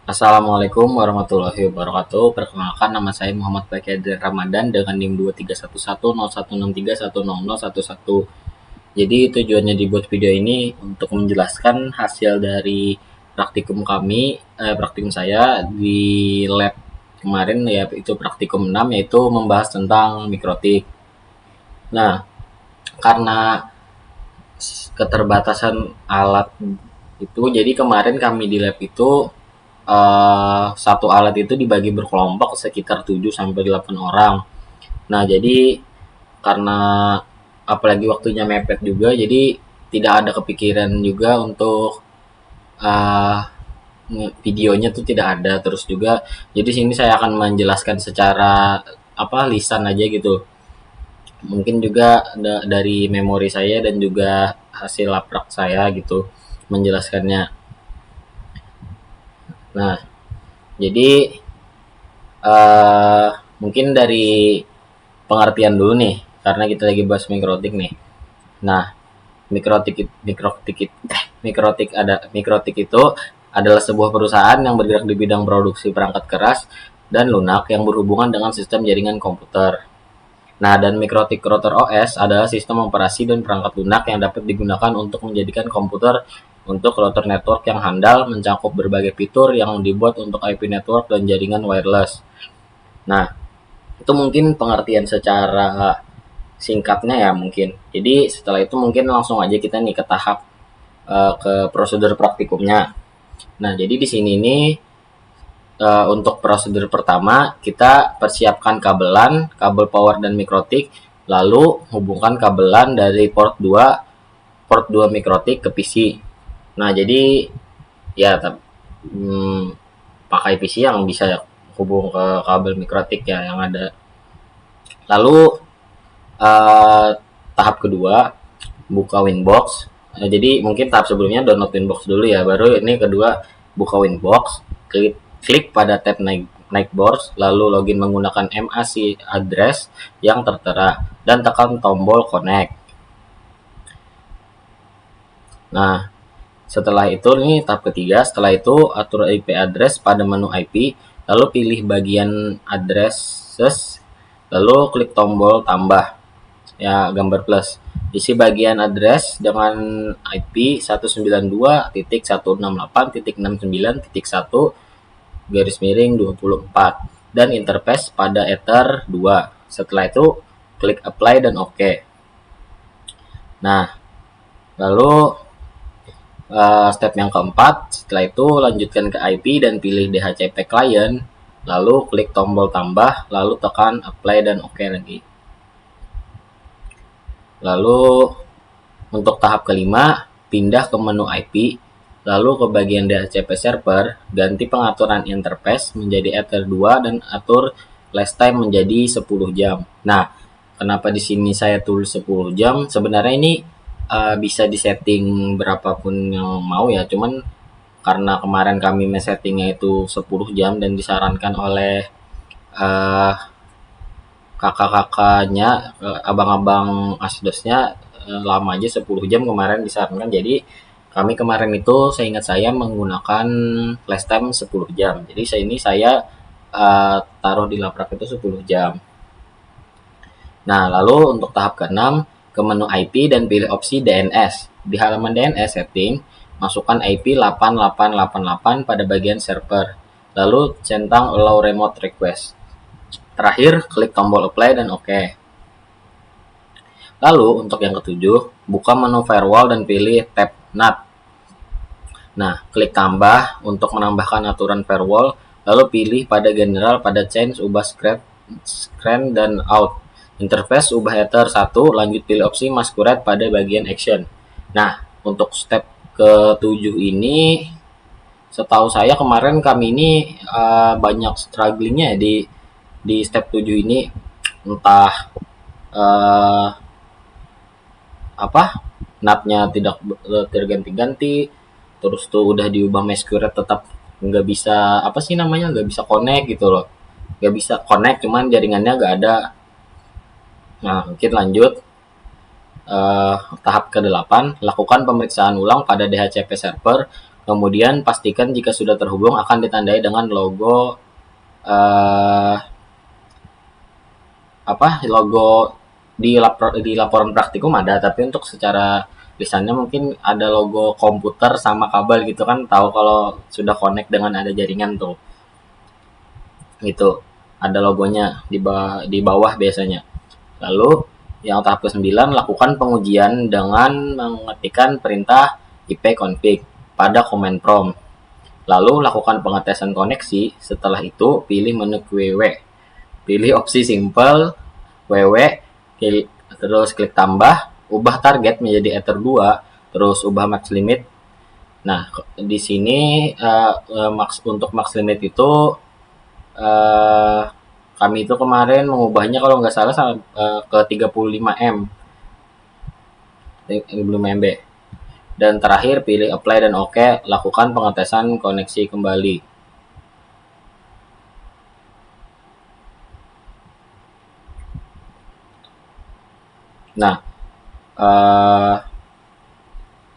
Assalamualaikum warahmatullahi wabarakatuh. Perkenalkan, nama saya Muhammad Baikir Ramadan dengan NIM 2311011010011. Jadi tujuannya dibuat video ini untuk menjelaskan hasil dari praktikum saya di lab kemarin, yaitu praktikum 6, yaitu membahas tentang mikrotik. Nah, karena keterbatasan alat itu, jadi kemarin kami di lab itu satu alat itu dibagi berkelompok sekitar 7 sampai 8 orang. Nah, jadi karena apalagi waktunya mepet juga, jadi tidak ada kepikiran juga untuk uh, videonya tuh tidak ada. Terus juga jadi sini saya akan menjelaskan secara lisan aja gitu. Mungkin juga dari memori saya dan juga hasil laprak saya gitu menjelaskannya. Nah, jadi uh, mungkin dari pengertian dulu nih, karena kita lagi bahas mikrotik nih. Nah, mikrotik itu adalah sebuah perusahaan yang bergerak di bidang produksi perangkat keras dan lunak yang berhubungan dengan sistem jaringan komputer. Nah, dan mikrotik router OS adalah sistem operasi dan perangkat lunak yang dapat digunakan untuk menjadikan komputer untuk router network yang handal, mencakup berbagai fitur yang dibuat untuk IP network dan jaringan wireless. Nah, itu mungkin pengertian secara singkatnya ya mungkin. Jadi setelah itu mungkin langsung aja kita nih ke tahap ke prosedur praktikumnya. Nah, jadi di sini nih untuk prosedur pertama kita persiapkan kabel power dan mikrotik, lalu hubungkan kabelan dari port 2 mikrotik ke PC. Nah, jadi ya pakai PC yang bisa hubung ke kabel mikrotik ya yang ada. Lalu tahap kedua buka Winbox. Jadi mungkin tahap sebelumnya download Winbox dulu ya, baru ini kedua buka Winbox, klik pada tab naik box, lalu login menggunakan MAC address yang tertera dan tekan tombol connect. Nah, setelah itu ini tahap ketiga, setelah itu atur IP address pada menu IP, lalu pilih bagian addresses, lalu klik tombol tambah ya gambar plus. Isi bagian address dengan IP 192.168.69.1 garis miring 24 dan interface pada Ether 2. Setelah itu klik apply dan OK. Nah, lalu step yang keempat, setelah itu lanjutkan ke IP dan pilih DHCP client, lalu klik tombol tambah, lalu tekan apply dan OK lagi. Lalu untuk tahap kelima, pindah ke menu IP, lalu ke bagian DHCP server, ganti pengaturan interface menjadi Ether 2 dan atur last time menjadi 10 jam. Nah, kenapa di sini saya tulis 10 jam? Sebenarnya ini bisa disetting berapapun yang mau ya, cuman karena kemarin kami settingnya itu 10 jam dan disarankan oleh uh, kakak-kakaknya, abang-abang asdosnya lama aja 10 jam kemarin disarankan. Jadi kami kemarin itu seingat saya menggunakan flash time 10 jam. Jadi saya taruh di laprak itu 10 jam. Nah, lalu untuk tahap ke-6 ke menu IP dan pilih opsi DNS. Di halaman DNS setting, masukkan IP 8888 pada bagian server. Lalu centang allow remote request. Terakhir, klik tombol apply dan OK. Lalu, untuk yang ketujuh, buka menu firewall dan pilih tab NAT. Nah, klik tambah untuk menambahkan aturan firewall, lalu pilih pada general pada change ubah screen dan out. Interface ubah Ether 1, lanjut pilih opsi masquerade pada bagian action. Nah, untuk step ke-7 ini setahu saya kemarin kami ini banyak strugglingnya di step 7 ini, entah uh, NAT-nya tidak terganti-ganti, terus tuh udah diubah masquerade tetap nggak bisa nggak bisa connect gitu loh, nggak bisa connect cuman jaringannya nggak ada. Nah, mungkin lanjut tahap ke-8, lakukan pemeriksaan ulang pada DHCP server, Kemudian pastikan jika sudah terhubung akan ditandai dengan logo eh, logo di laporan praktikum ada, tapi untuk secara lisannya mungkin ada logo komputer sama kabel gitu kan, tahu kalau sudah connect dengan ada jaringan tuh. Itu ada logonya di bawah biasanya. Lalu yang tahap ke-9, lakukan pengujian dengan mengetikkan perintah ipconfig pada command prompt. Lalu lakukan pengetesan koneksi. Setelah itu pilih menu QW. Pilih opsi simple WW, terus klik tambah, ubah target menjadi Ether 2, terus ubah max limit. Nah, di sini untuk max limit itu uh, kami itu kemarin mengubahnya kalau nggak salah ke 35 MB. Dan terakhir pilih apply dan OK, lakukan pengetesan koneksi kembali. Nah,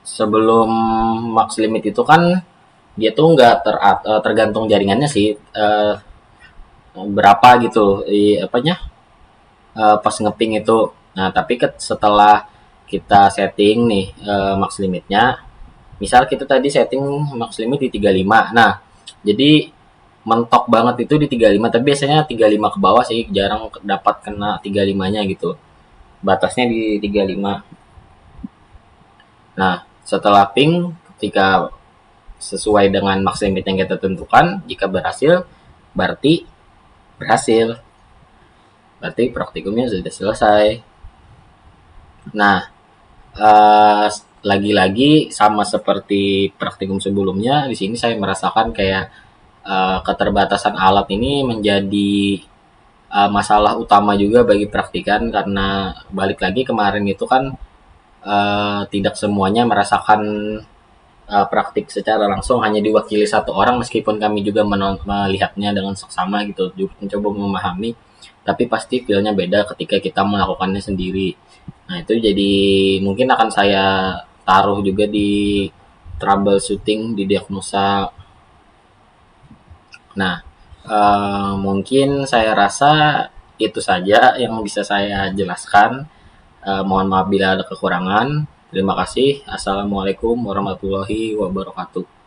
sebelum max limit itu kan dia tuh nggak tergantung jaringannya sih, berapa gitu pas ngeping itu. Nah, tapi setelah kita setting nih max limitnya, misal kita tadi setting max limit di 35. Nah, jadi mentok banget itu di 35, tapi biasanya 35 ke bawah sih, jarang dapat kena 35-nya gitu. Batasnya di 35. Nah, setelah ping, ketika sesuai dengan max limit yang kita tentukan, jika berhasil, berarti berhasil. Berarti praktikumnya sudah selesai. Nah, lagi-lagi sama seperti praktikum sebelumnya, di sini saya merasakan kayak keterbatasan alat ini menjadi masalah utama juga bagi praktikan, karena balik lagi kemarin itu kan tidak semuanya merasakan praktik secara langsung, hanya diwakili satu orang, meskipun kami juga melihatnya dengan seksama gitu, mencoba memahami, tapi pasti feelnya beda ketika kita melakukannya sendiri. Nah, itu jadi mungkin akan saya taruh juga di troubleshooting, di diagnosa. Nah, mungkin saya rasa itu saja yang bisa saya jelaskan. Mohon maaf bila ada kekurangan. Terima kasih. Assalamualaikum warahmatullahi wabarakatuh.